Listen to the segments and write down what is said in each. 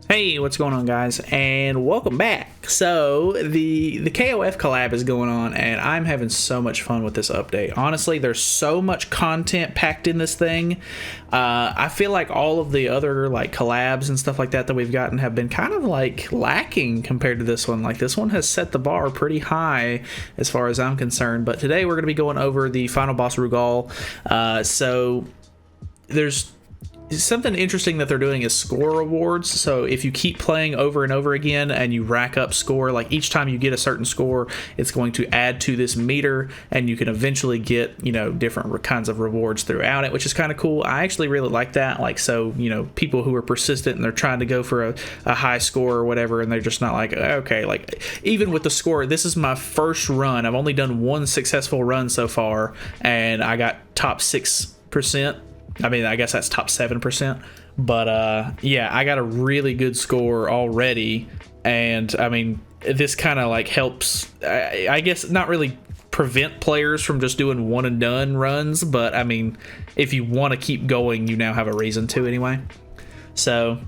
Hey, what's going on, guys, and welcome back. So the KOF collab is going on, and I'm having so much fun with this update. Honestly, there's so much content packed in this thing. I feel like all of the other like collabs and stuff like that we've gotten have been kind of like lacking compared to this one. Like, this one has set the bar pretty high as far as I'm concerned. But today we're going to be going over the Final Boss Rugal. So there's something interesting that they're doing is score rewards. So if you keep playing over and over again and you rack up score, like each time you get a certain score, it's going to add to this meter, and you can eventually get, you know, different kinds of rewards throughout it, which is kind of cool. I actually really like that. Like, so, you know, people who are persistent and they're trying to go for a high score or whatever, and they're just not like, okay, like even with the score, this is my first run. I've only done one successful run so far, and I got top 6%. I mean, I guess that's top 7%, but yeah, I got a really good score already, and I mean, this kind of like helps, I guess, not really prevent players from just doing one and done runs, but I mean, if you want to keep going, you now have a reason to anyway. So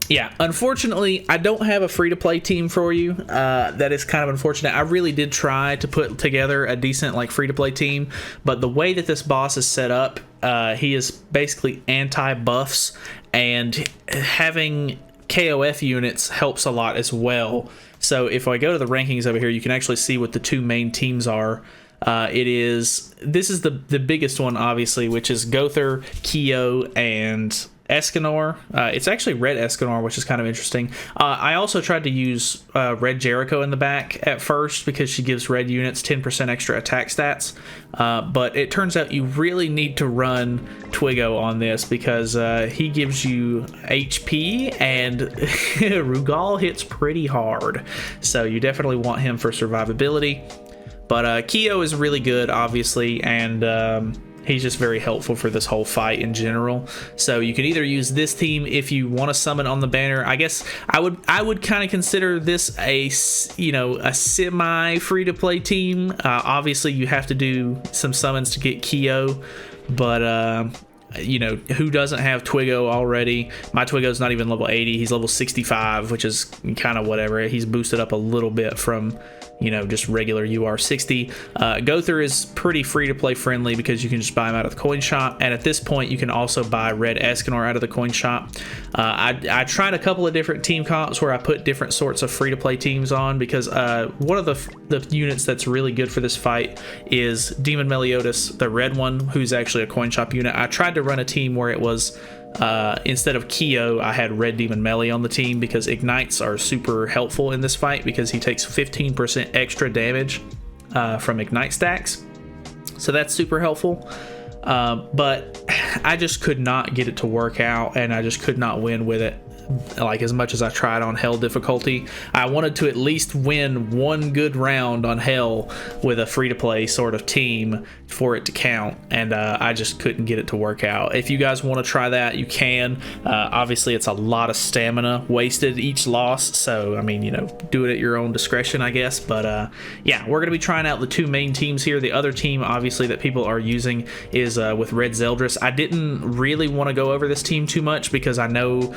yeah, unfortunately, I don't have a free-to-play team for you. That is kind of unfortunate. I really did try to put together a decent like free-to-play team, but the way that this boss is set up, he is basically anti-buffs, and having KOF units helps a lot as well. So if I go to the rankings over here, you can actually see what the two main teams are. This is the biggest one, obviously, which is Gowther, Keo, and Escanor. It's actually Red Escanor, which is kind of interesting. I also tried to use Red Jericho in the back at first because she gives red units 10% extra attack stats, but it turns out you really need to run Twiggo on this because he gives you HP, and Rugal hits pretty hard, so you definitely want him for survivability. But Keo is really good, obviously, and he's just very helpful for this whole fight in general. So you can either use this team if you want to summon on the banner. I guess I would kind of consider this a semi free to play team. Obviously you have to do some summons to get Keo, but you know, who doesn't have Twiggo already? My Twiggo's not even level 80. He's level 65, which is kind of whatever. He's boosted up a little bit from, you know, just regular UR60. Gowther is pretty free to play friendly because you can just buy him out of the coin shop, and at this point you can also buy Red Escanor out of the coin shop. I tried a couple of different team comps where I put different sorts of free to play teams on because one of the units that's really good for this fight is Demon Meliodas, the red one, who's actually a coin shop unit. I tried to run a team where it was instead of Keo, I had Red Demon Melee on the team because ignites are super helpful in this fight because he takes 15% extra damage from ignite stacks, so that's super helpful. But I just could not get it to work out, and I just could not win with it. Like, as much as I tried on hell difficulty, I wanted to at least win one good round on hell with a free-to-play sort of team for it to count, and I just couldn't get it to work out. If you guys want to try that, you can. Obviously it's a lot of stamina wasted each loss, so I mean, you know, do it at your own discretion, I guess. But yeah, we're gonna be trying out the two main teams here. The other team obviously that people are using is with Red Zeldris. I didn't really want to go over this team too much because I know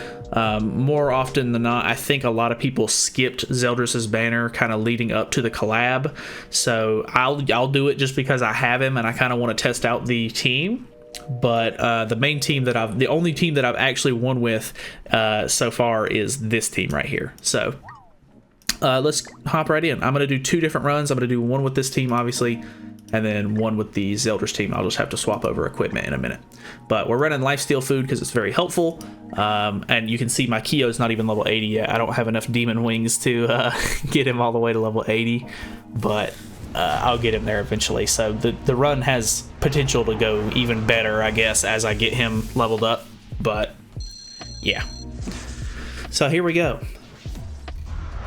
more often than not, I think a lot of people skipped Zeldris's banner kind of leading up to the collab, so I'll do it just because I have him and I kind of want to test out the team. But the only team that I've actually won with so far is this team right here. So let's hop right in. I'm gonna do two different runs. I'm gonna do one with this team, obviously, and then one with the Zeldris team. I'll just have to swap over equipment in a minute. But we're running lifesteal food because it's very helpful. And you can see my Keo's not even level 80 yet. I don't have enough demon wings to get him all the way to level 80, but I'll get him there eventually. So the run has potential to go even better, I guess, as I get him leveled up. But yeah. So here we go.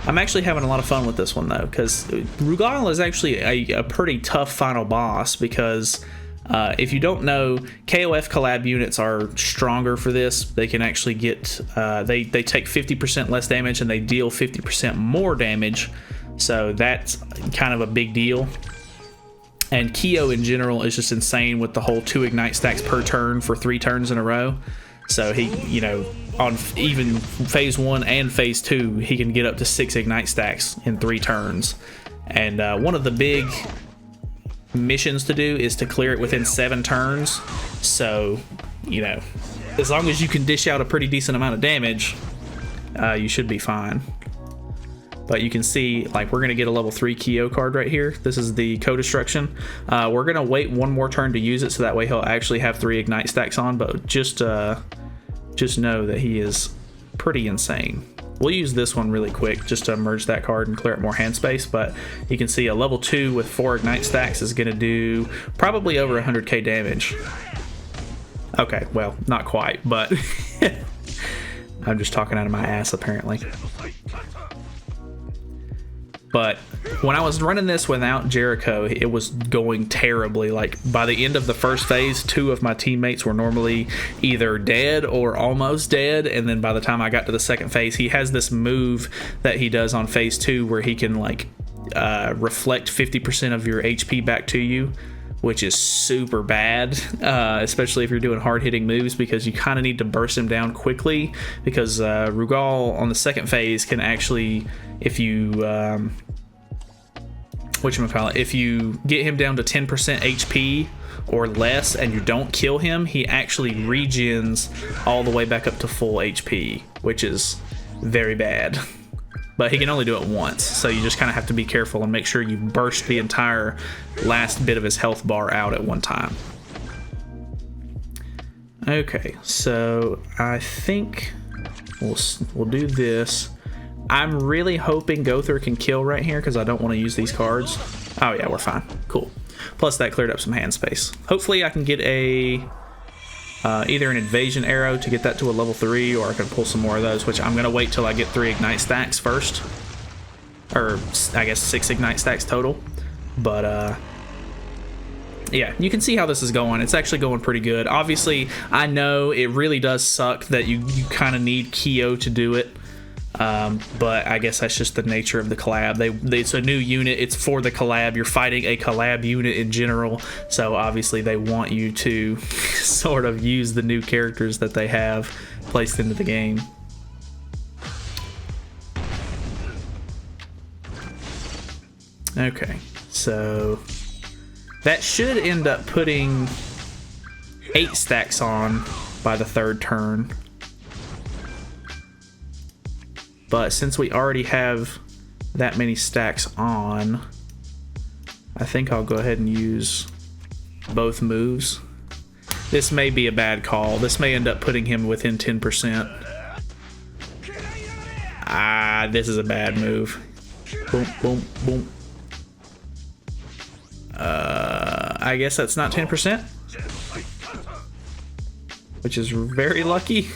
I'm actually having a lot of fun with this one though, because Rugal is actually a pretty tough final boss because if you don't know, KOF collab units are stronger for this. They can actually get, they take 50% less damage and they deal 50% more damage. So that's kind of a big deal. And Keo in general is just insane with the whole 2 ignite stacks per turn for 3 turns in a row. So he, you know, on even phase 1 and phase 2, he can get up to 6 ignite stacks in 3 turns. And one of the big missions to do is to clear it within 7 turns. So, you know, as long as you can dish out a pretty decent amount of damage, you should be fine. But you can see, like, we're going to get a level 3 Kyo card right here. This is the co-destruction. We're going to wait 1 more turn to use it, so that way he'll actually have 3 ignite stacks on. But just know that he is pretty insane. We'll use this one really quick just to merge that card and clear up more hand space. But you can see a level 2 with 4 ignite stacks is going to do probably over 100k damage. Okay, well, not quite, but I'm just talking out of my ass apparently. But when I was running this without Jericho, it was going terribly. Like, by the end of the first phase, 2 of my teammates were normally either dead or almost dead. And then by the time I got to the second phase, he has this move that he does on phase 2 where he can, like, reflect 50% of your HP back to you, which is super bad, especially if you're doing hard-hitting moves, because you kind of need to burst him down quickly, because Rugal on the second phase can actually, if you if you get him down to 10% HP or less and you don't kill him, he actually regens all the way back up to full HP, which is very bad. But he can only do it once, so you just kind of have to be careful and make sure you burst the entire last bit of his health bar out at one time. Okay, so I think we'll do this. I'm really hoping Gother can kill right here because I don't want to use these cards. Oh yeah, we're fine. Cool. Plus that cleared up some hand space. Hopefully I can get a either an invasion arrow to get that to a level 3, or I can pull some more of those, which I'm going to wait till I get 3 ignite stacks first. Or I guess 6 ignite stacks total. But yeah, you can see how this is going. It's actually going pretty good. Obviously, I know it really does suck that you kind of need Kyo to do it. But I guess that's just the nature of the collab. It's a new unit. It's for the collab. You're fighting a collab unit in general, so obviously they want you to sort of use the new characters that they have placed into the game. Okay, so that should end up putting 8 stacks on by the 3rd turn. But since we already have that many stacks on, I think I'll go ahead and use both moves. This may be a bad call. This may end up putting him within 10%. Ah, this is a bad move. Boom, boom, boom. I guess that's not 10%, which is very lucky.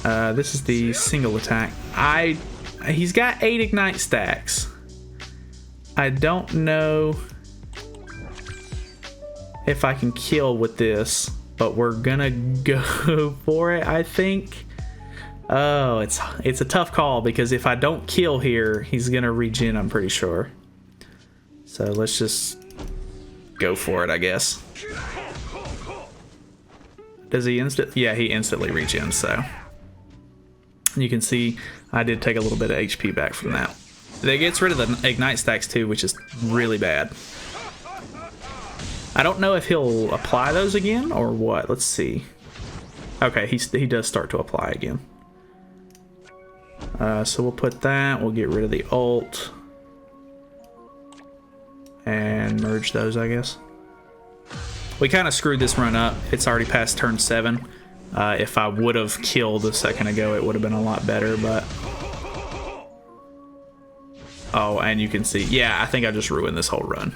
This is the single attack. He's got 8 ignite stacks. I don't know if I can kill with this, but we're gonna go for it, I think. Oh, it's a tough call, because if I don't kill here, he's gonna regen, I'm pretty sure. So let's just go for it, I guess. Does he Yeah, he instantly regens, so. You can see I did take a little bit of HP back from that. That gets rid of the ignite stacks too, which is really bad. I don't know if he'll apply those again or what. Let's see. Okay, he does start to apply again. So we'll put that. We'll get rid of the ult. And merge those, I guess. We kind of screwed this run up. It's already past turn 7. If I would have killed a second ago, it would have been a lot better, but... Oh, and you can see... Yeah, I think I just ruined this whole run.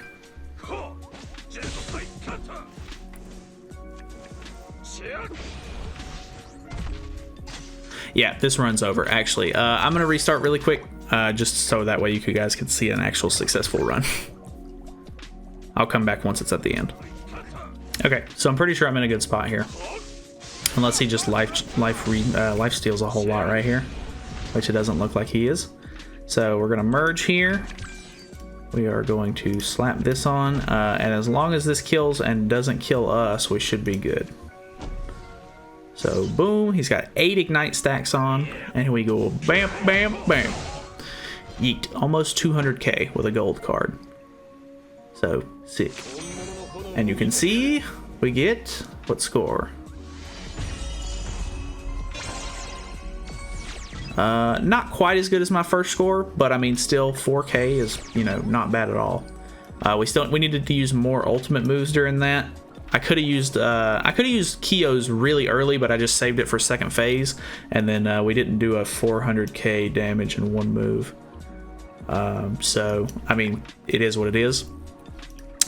Yeah, this run's over, actually. I'm going to restart really quick, just so that way you guys can see an actual successful run. I'll come back once it's at the end. Okay, so I'm pretty sure I'm in a good spot here. Unless he just life steals a whole lot right here, which it doesn't look like he is. So we're gonna merge here. We are going to slap this on, and as long as this kills and doesn't kill us, we should be good. So boom, he's got 8 ignite stacks on, and here we go, bam, bam, bam. Yeet, almost 200k with a gold card. So sick. And you can see we get what score? Not quite as good as my first score, but I mean still 4k is, you know, not bad at all. We needed to use more ultimate moves during that. I could have used Kyo's really early, but I just saved it for second phase, and then we didn't do a 400k damage in one move. So I mean, it is what it is.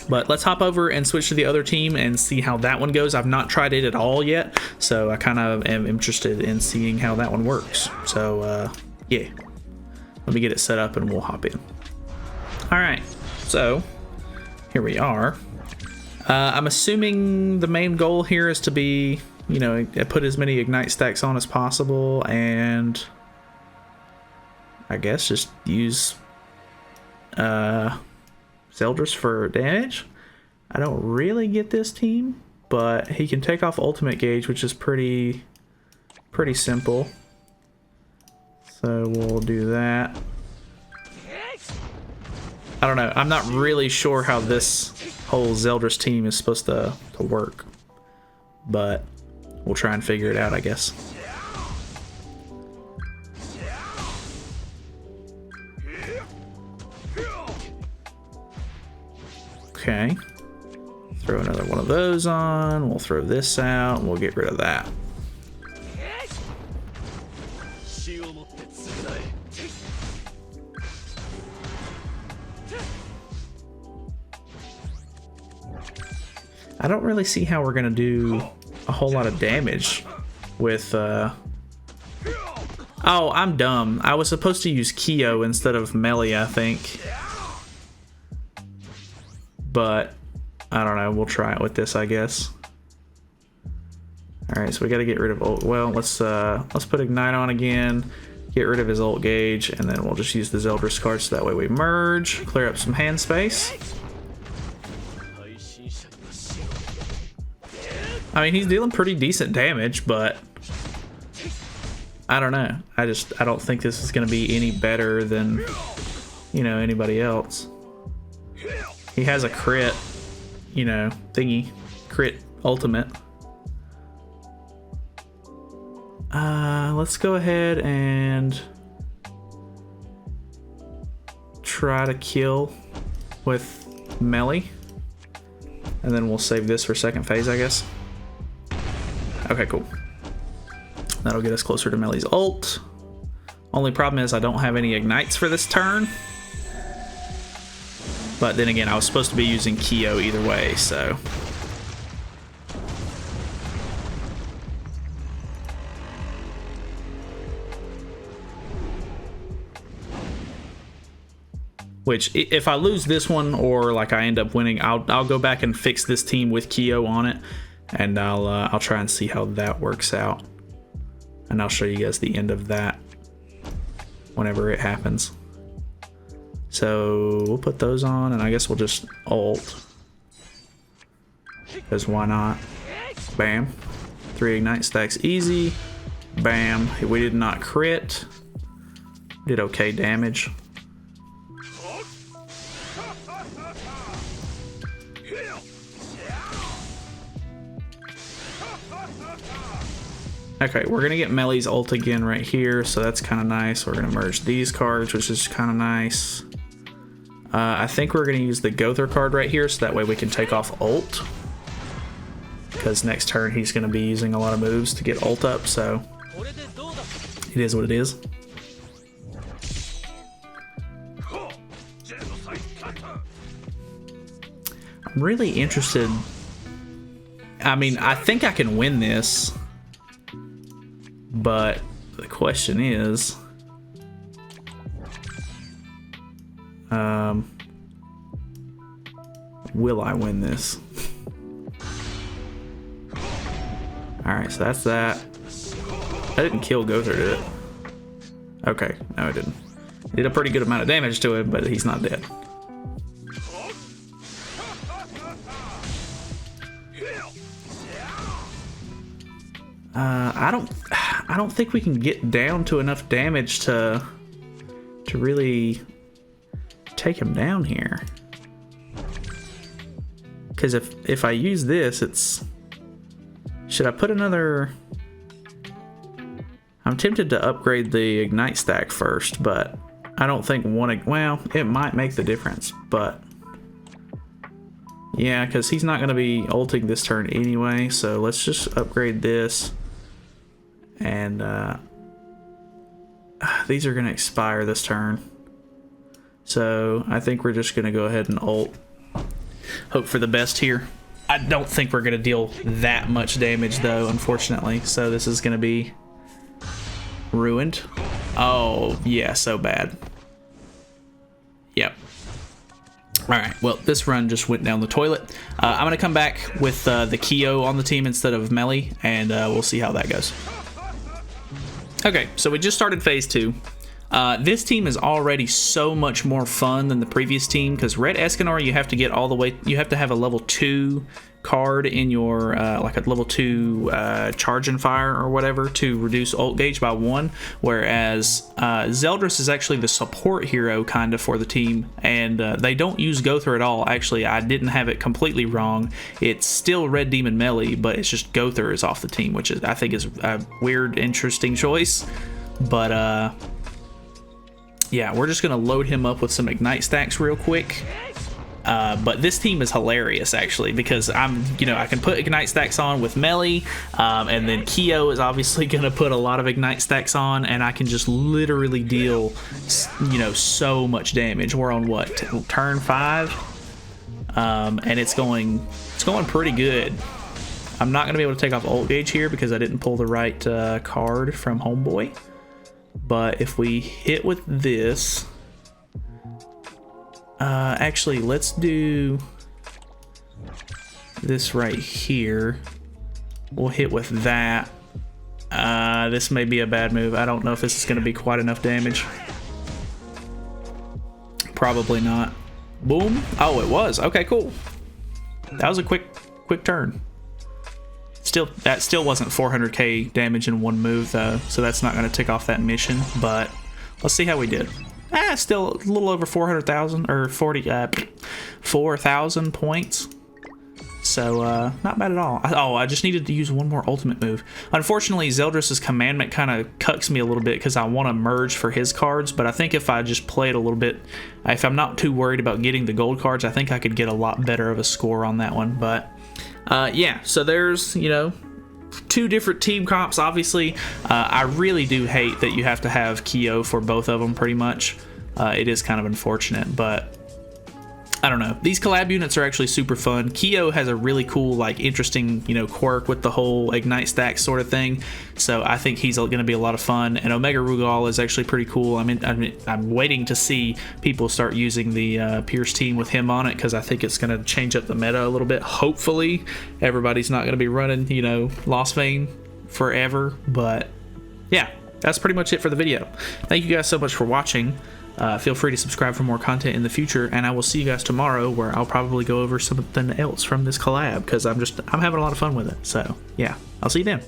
But let's hop over and switch to the other team and see how that one goes. I've not tried it at all yet, so I kind of am interested in seeing how that one works. So yeah, let me get it set up and we'll hop in. All right, so here we are. I'm assuming the main goal here is to be, you know, put as many ignite stacks on as possible, and I guess just use Zeldris for damage. I don't really get this team, but he can take off ultimate gauge, which is pretty simple. So we'll do that. I don't know. I'm not really sure how this whole Zeldris team is supposed to work, but we'll try and figure it out, I guess. Okay. Throw another one of those on. We'll throw this out and we'll get rid of that. I don't really see how we're gonna do a whole lot of damage with oh, I'm dumb. I was supposed to use Kyo instead of melee, I think. But I don't know, we'll try it with this, I guess. Alright, so we gotta get rid of ult. Well, let's put Ignite on again, get rid of his ult gauge, and then we'll just use the Zeldris card so that way we merge, clear up some hand space. I mean, he's dealing pretty decent damage, but I don't know. I don't think this is gonna be any better than, you know, anybody else. He has a crit, you know, thingy, crit ultimate. Let's go ahead and try to kill with melee, and then we'll save this for second phase, I guess. Okay, cool. That'll get us closer to Melee's ult. Only problem is I don't have any ignites for this turn. But then again, I was supposed to be using Kyo either way, so. Which, if I lose this one or like I end up winning, I'll go back and fix this team with Kyo on it. And I'll try and see how that works out, and I'll show you guys the end of that whenever it happens. So we'll put those on, and I guess we'll just ult, because why not? Bam, 3 ignite stacks easy. Bam, we did not crit, did okay damage. Okay, we're gonna get Melee's ult again right here, so that's kind of nice. We're gonna merge these cards, which is kind of nice. I think we're gonna use the Gother card right here, so that way we can take off ult, because next turn he's gonna be using a lot of moves to get ult up, so it is what it is. I'm really interested. I mean, I think I can win this. But the question is, will I win this? Alright, so that's that. I didn't kill Gother, did it? Okay, no, I didn't. Did a pretty good amount of damage to him, but he's not dead. I don't think we can get down to enough damage to really take him down here. Because if I use this, it's... Should I put another... I'm tempted to upgrade the Ignite stack first, but I don't think one... Well, it might make the difference, but... Yeah, because he's not going to be ulting this turn anyway, so let's just upgrade this. And these are going to expire this turn. So I think we're just going to go ahead and ult. Hope for the best here. I don't think we're going to deal that much damage though, unfortunately. So this is going to be ruined. Oh, yeah, so bad. Yep. Alright, well, this run just went down the toilet. I'm going to come back with the Kyo on the team instead of Melee, and we'll see how that goes. Okay, so we just started phase 2. This team is already so much more fun than the previous team, because Red Escanor, you have to get all the way, you have to have a level 2 card in your, like a level 2 charge and fire or whatever to reduce ult gauge by 1, whereas Zeldris is actually the support hero kind of for the team, and they don't use Gowther at all. Actually, I didn't have it completely wrong. It's still Red Demon Melee, but it's just Gowther is off the team, which is, I think, is a weird, interesting choice. But yeah, we're just gonna load him up with some Ignite stacks real quick. But this team is hilarious actually, because I can put Ignite stacks on with Melee, and then Kyo is obviously gonna put a lot of Ignite stacks on, and I can just literally deal, so much damage. We're on what, turn 5, and it's going pretty good. I'm not gonna be able to take off ult gauge here because I didn't pull the right card from Homeboy. But if we hit with this. Actually, let's do this right here. We'll hit with that. This may be a bad move. I don't know if this is going to be quite enough damage. Probably not. Boom. Oh, it was. Okay, cool. That was a quick turn. That still wasn't 400k damage in one move though, so that's not going to tick off that mission. But let's see how we did. Still a little over 400,000 or 4,000 points. So not bad at all. Oh, I just needed to use one more ultimate move. Unfortunately, Zeldris' commandment kind of cucks me a little bit because I want to merge for his cards, but I think if I just play it a little bit, if I'm not too worried about getting the gold cards, I think I could get a lot better of a score on that one. But yeah, so there's, 2 different team comps. Obviously, I really do hate that you have to have Kyo for both of them pretty much. It is kind of unfortunate, but I don't know. These collab units are actually super fun. Kyo has a really cool, interesting, quirk with the whole Ignite stack sort of thing. So I think he's going to be a lot of fun. And Omega Rugal is actually pretty cool. I'm waiting to see people start using the Pierce team with him on it, because I think it's going to change up the meta a little bit. Hopefully, everybody's not going to be running, Lost Vein forever. But yeah, that's pretty much it for the video. Thank you guys so much for watching. Feel free to subscribe for more content in the future, and I will see you guys tomorrow, where I'll probably go over something else from this collab, because I'm having a lot of fun with it. So yeah, I'll see you then.